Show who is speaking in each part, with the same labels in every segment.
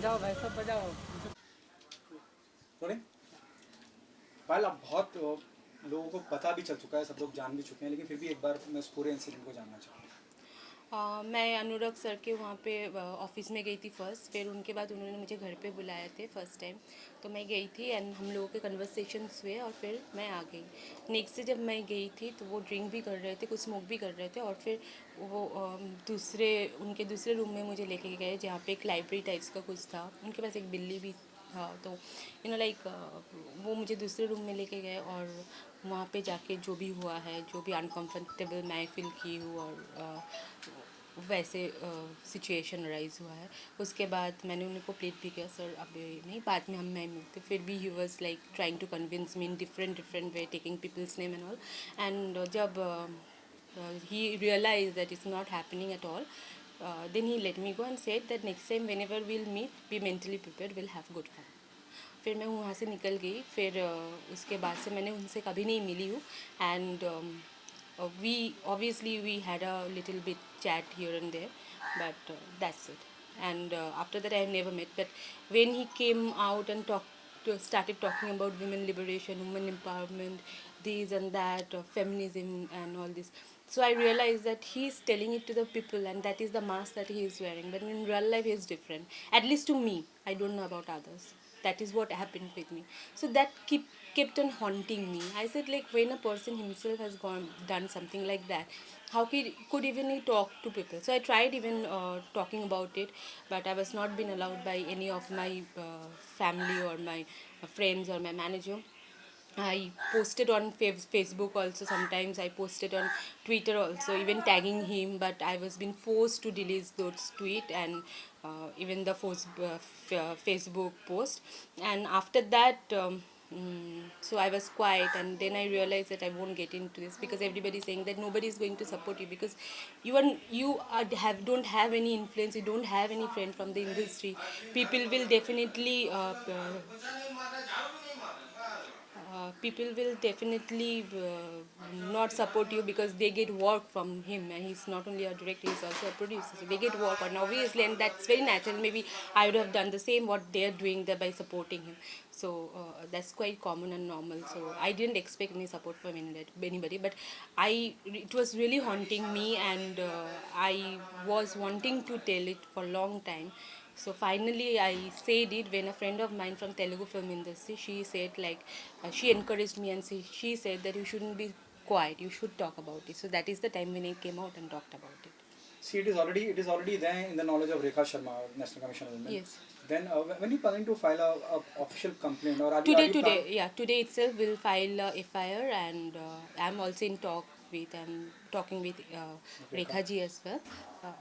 Speaker 1: जाओ भाई सब बजाओ।
Speaker 2: रोलिंग। पायल अब बहुत लोगों को पता भी चल चुका है, सब लोग जान भी चुके हैं, लेकिन फिर भी एक बार मैं उस पूरे इंसिडेंट को जानना चाहूँगा।
Speaker 3: मैं अनुराग सर के वहाँ पे ऑफिस में गई थी फर्स्ट, फिर उनके बाद उन्होंने मुझे घर पे बुलाए थे फर्स्ट टाइम। तो मैं गई थी एंड हम लोगों के कन्वर्सेशंस हुए और फिर मैं आ गई। नेक्स्ट डे जब मैं गई थी तो वो ड्रिंक भी कर रहे थे, कुछ स्मोक भी कर रहे थे, और फिर वो उनके दूसरे रूम में मुझे लेके गए जहाँ पे एक लाइब्रेरी टाइप्स का कुछ था। उनके पास एक बिल्ली भी था, तो लाइक वो मुझे दूसरे रूम में लेके गए और वहाँ पे जाके जो भी हुआ है, जो भी अनकंफर्टेबल मैं फील की हूँ और वैसे सिचुएशन राइज हुआ है, उसके बाद मैंने उनको प्लीड भी किया, सर अभी नहीं, बाद में हम मैं मिलते। फिर भी he was like trying to convince me in different way, taking people's name and all. And जब he realized that it's not happening at all, then he let me go and said that next time whenever we'll meet, be mentally prepared, we'll have good fun. फिर मैं वहाँ से निकल गई। फिर उसके बाद से मैंने उनसे कभी नहीं मिली हूँ। And we had a little bit chat here and there, but that's it. And after that I have never met, but when he came out and started talking about women liberation, women empowerment, this and that, feminism and all this, so I realized that he is telling it to the people and that is the mask that he is wearing, but in real life he is different, at least to me. I don't know about others. That is what happened with me. So that kept on haunting me. I said, like, when a person himself has done something like that, how could even he talk to people? So I tried even talking about it, but I was not been allowed by any of my family or my friends or my manager. I posted on Facebook also, sometimes I posted on Twitter also, even tagging him, but I was being forced to delete those tweet and even the Facebook post. And after that, so I was quiet, and then I realized that I won't get into this because everybody is saying that nobody is going to support you because don't have any influence, you don't have any friend from the industry. People will definitely not support you because they get work from him, and he's not only a director, he's also a producer, so they get work, and obviously, and that's very natural. Maybe I would have done the same what they're doing there by supporting him. So that's quite common and normal, so I didn't expect any support from anybody, but it was really haunting me, and I was wanting to tell it for a long time. So finally I said it when a friend of mine from Telugu film industry, she said, like, she encouraged me and she said that you shouldn't be quiet, you should talk about it. So that is the time when I came out and talked about it.
Speaker 2: See, it is already there in the knowledge of Rekha Sharma, National Commission of Women.
Speaker 3: Yes.
Speaker 2: Then when you planning to file a official complaint, or
Speaker 3: Today itself we'll file a FIR, and I'm also in I'm talking with
Speaker 2: Rekha?
Speaker 3: Rekha ji as well. Uh,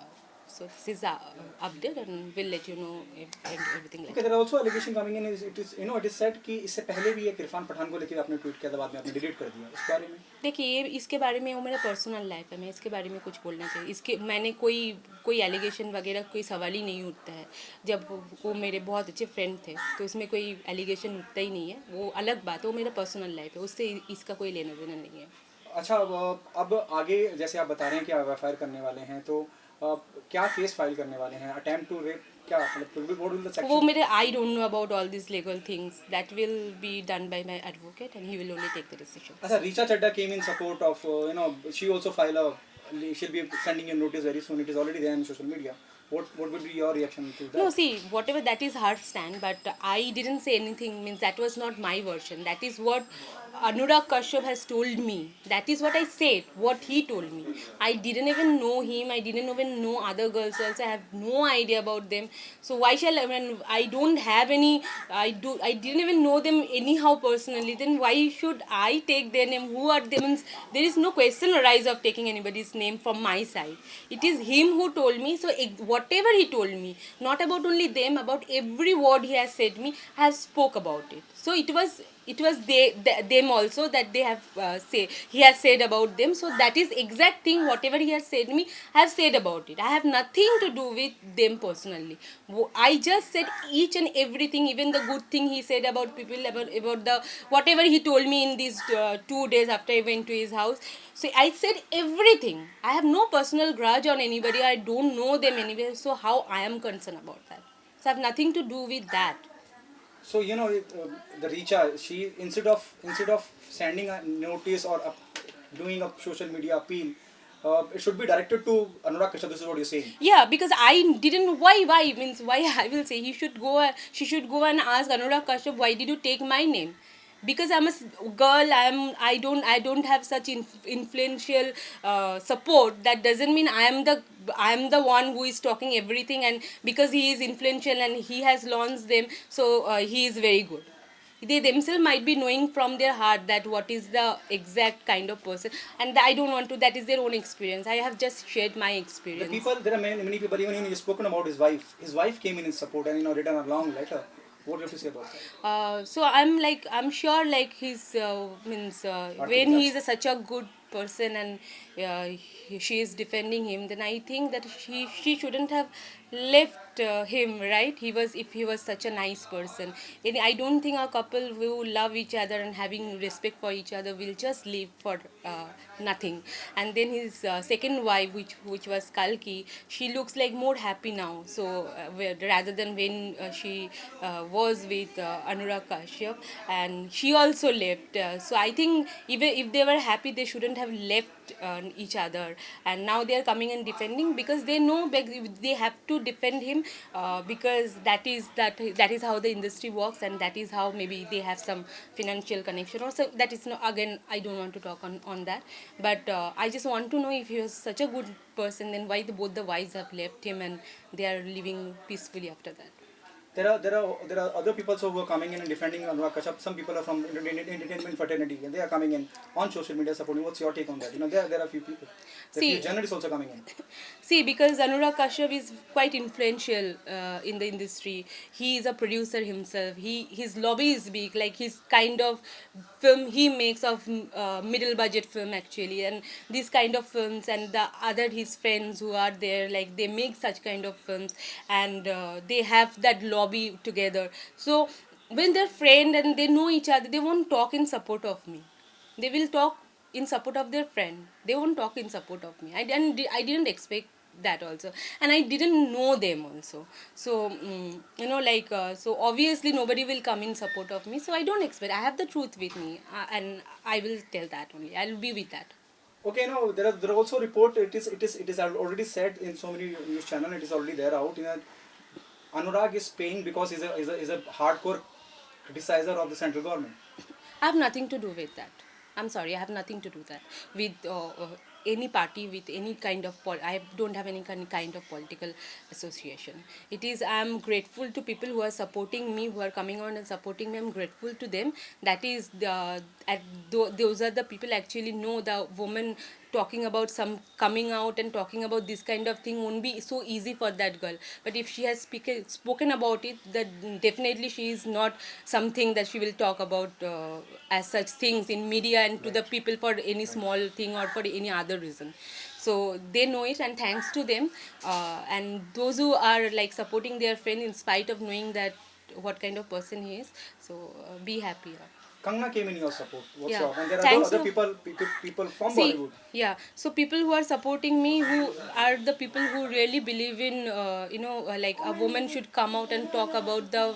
Speaker 3: so this is update, and we'll let you know everything like
Speaker 2: Okay,
Speaker 3: that.
Speaker 2: there are also allegation coming in. It is said कि इससे पहले भी एक इरफान पठान को लेकर आपने tweet किया था, बाद में आपने डिलीट कर दिया। इस बारे में
Speaker 3: देखिए, ये इसके बारे में वो मेरा पर्सनल लाइफ है, मैं इसके बारे में कुछ बोलना चाहिए। इसके मैंने कोई एलिगेशन वगैरह कोई सवाल ही नहीं उठता है। जब वो मेरे बहुत अच्छे फ्रेंड थे तो इसमें कोई एलिगेशन उठता ही नहीं है, वो अलग बात है, वो मेरा पर्सनल लाइफ है, उससे इसका कोई लेना देना नहीं है।
Speaker 2: अच्छा, अब आगे जैसे आप बता रहे हैं कि आप एफआईआर करने वाले हैं, तो क्या केस फाइल करने वाले हैं? अटेम्प्ट टू रेप, क्या मतलब व्हाट विल द
Speaker 3: वो
Speaker 2: सेक्शन?
Speaker 3: मेरे I don't know about all this legal things, that will be done by my advocate and he will only take the decision.
Speaker 2: अच्छा, Richa Chadha came in support of she also file a she'll be sending you notice very soon. It is already there in social media. What would be your reaction to
Speaker 3: No,
Speaker 2: that?
Speaker 3: see, whatever, that is her stand, but I didn't say anything, means that was not my version. That is what Anurag Kashyap has told me. That is what I said, what he told me. I didn't even know him, I didn't even know other girls also, I have no idea about them. So why shall I, when I don't have any, I didn't even know them anyhow personally, then why should I take their name? Who are they? Means there is no question arise of taking anybody's name from my side. It is him who told me, so whatever he told me, not about only them, about every word he has said me, I have spoke about it. So it was them also, that they have say he has said about them. So that is exact thing, whatever he has said me, I have said about it. I have nothing to do with them personally. I just said each and everything, even the good thing he said about people, about the whatever he told me in these 2 days after I went to his house. So I said everything. I have no personal grudge on anybody, I don't know them anyway, so how I am concerned about that? So I have nothing to do with that.
Speaker 2: So the Richa, she instead of sending a notice or doing a social media appeal, it should be directed to Anurag Kashyap. This is what you're saying.
Speaker 3: Yeah, because I didn't. Why means why I will say he should go. She should go and ask Anurag Kashyap, why did you take my name? Because I'm a girl. I don't have such influential support. That doesn't mean I'm the one who is talking everything. And because he is influential and he has launched them, so he is very good. They themselves might be knowing from their heart that what is the exact kind of person, and I don't want to. That is their own experience. I have just shared my
Speaker 2: The
Speaker 3: experience.
Speaker 2: people, there are many people. Even you've spoken about his wife. His wife came in support and written a long letter. What do you have to say about that?
Speaker 3: So I'm sure like he's means
Speaker 2: Arthur
Speaker 3: when he
Speaker 2: Jackson.
Speaker 3: is such a good person and she is defending him, then I think that she shouldn't have left him, right? If he was such a nice person, then I don't think a couple who love each other and having respect for each other will just live for nothing. And then his second wife, which was Kalki, she looks like more happy now. So rather than when she was with Anurag Kashyap, and she also left. So I think even if they were happy, they shouldn't have left each other. And now they are coming and defending because they know they have to defend him because that is how the industry works, and that is how maybe they have some financial connection. Also, that is no, again, I don't want to talk on that. But I just want to know, if he was such a good person, then why both the wives have left him and they are living peacefully after that.
Speaker 2: There are other people who are coming in and defending Anurag Kashyap. Some people are from entertainment fraternity and they are coming in on social media supporting. What's your take on that? There are a few people. There are few
Speaker 3: See,
Speaker 2: journalists also coming in.
Speaker 3: See, because Anurag Kashyap is quite influential in the industry. He is a producer himself. His lobby is big. Like his kind of film he makes of middle budget film actually, and these kind of films, and the other his friends who are there, like they make such kind of films, and they have that lobby together. So when they're friend and they know each other, they won't talk in support of me. They will talk in support of their friend. They won't talk in support of me. I didn't expect that also, and I didn't know them also. So so obviously nobody will come in support of me, so I don't expect. I have the truth with me, and I will tell that only. I'll be with that.
Speaker 2: Okay, now there are also report. It is already said in so many news channel. It is already there out. Anurag is paying because he's a hardcore criticizer of the central government.
Speaker 3: I have nothing to do with that. I'm sorry, I have nothing to do that with any party, with any kind of I don't have any kind of political association. It is, I'm grateful to people who are supporting me, who are coming on and supporting me. I'm grateful to them. That is those are the people actually know the woman talking about some coming out and talking about this kind of thing won't be so easy for that girl. But if she has spoken about it, that definitely she is not something that she will talk about as such things in media and to the people for any small thing or for any other reason. So they know it, and thanks to them, and those who are like supporting their friend in spite of knowing that what kind of person he is. So be happy.
Speaker 2: Kangna came in your support. What's
Speaker 3: Yeah,
Speaker 2: your, and there are
Speaker 3: thanks
Speaker 2: other
Speaker 3: to
Speaker 2: people from
Speaker 3: see,
Speaker 2: Bollywood.
Speaker 3: yeah, so people who are supporting me, who are the people who really believe in like a woman should come out and talk about the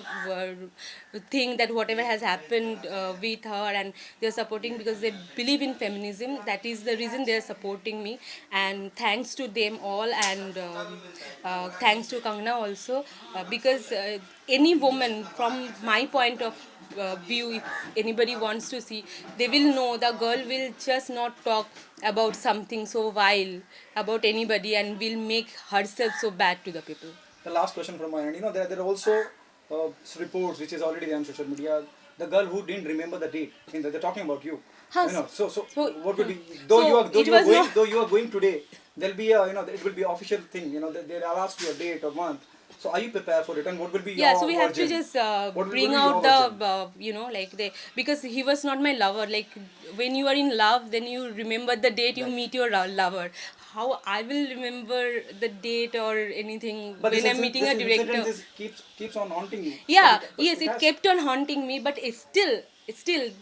Speaker 3: thing, that whatever has happened with her, and they're supporting because they believe in feminism. That is the reason they're supporting me, and thanks to them all. And thanks to Kangna also, because any woman from my point of view, if anybody wants to see, they will know the girl will just not talk about something so vile about anybody and will make herself so bad to the people.
Speaker 2: The last question from my end. There are also reports which is already there on social media. The girl who didn't remember the date. They're talking about you.
Speaker 3: Huh,
Speaker 2: So
Speaker 3: so
Speaker 2: what will be,
Speaker 3: so it was not.
Speaker 2: though you are going today, there'll be a, it will be official thing. They'll ask you a date or month. So are you prepared for it? And what will be
Speaker 3: Yeah, so
Speaker 2: your
Speaker 3: we have to
Speaker 2: version?
Speaker 3: just
Speaker 2: What
Speaker 3: bring
Speaker 2: will be
Speaker 3: out
Speaker 2: your
Speaker 3: the
Speaker 2: version?
Speaker 3: like they, because he was not my lover. Like when you are in love, then you remember the date you
Speaker 2: Right.
Speaker 3: meet your lover. How I will remember the date or anything
Speaker 2: But
Speaker 3: when I'm meeting
Speaker 2: this
Speaker 3: a
Speaker 2: incident
Speaker 3: director?
Speaker 2: keeps on haunting you.
Speaker 3: Yeah,
Speaker 2: But
Speaker 3: yes,
Speaker 2: it
Speaker 3: it
Speaker 2: has.
Speaker 3: kept on haunting me, but it's still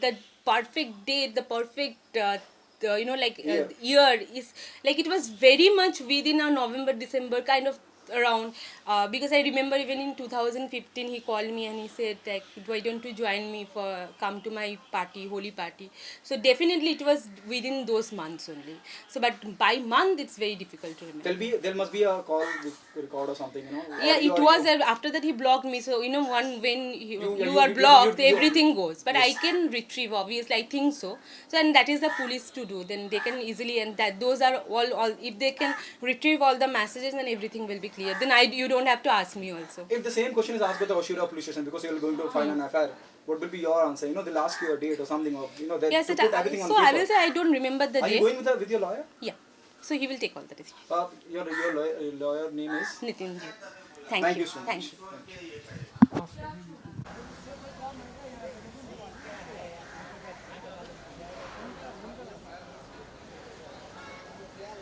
Speaker 3: the perfect date, the perfect
Speaker 2: Yeah.
Speaker 3: year is like it was very much within a November December kind of around because I remember even in 2015 he called me and he said like, why don't you join me for come to my party, holy party. So definitely it was within those months only. So but by month it's very difficult to remember.
Speaker 2: There must be a call with record or something, you know.
Speaker 3: Yeah, it was after that he blocked me. So you know, when you are blocked, everything goes. But I
Speaker 2: Yes.
Speaker 3: can retrieve, obviously. I think so. So and that is the police to do. Then they can easily, and that those are all. If they can retrieve all the messages, then everything will be clear. Then you don't have to ask me also.
Speaker 2: If the same question is asked by the Oshira police station because you're going to file an affair, what will be your answer? You know, they'll ask you a date or something, or you know,
Speaker 3: Yes,
Speaker 2: to put everything on
Speaker 3: so
Speaker 2: paper.
Speaker 3: I will say I don't remember the
Speaker 2: Are you
Speaker 3: day.
Speaker 2: going with your lawyer?
Speaker 3: Yeah. So he will take all the decisions.
Speaker 2: Your lawyer name is.
Speaker 3: Nitin ji.
Speaker 2: Thank you so much.
Speaker 3: Thank you.
Speaker 2: Thank you.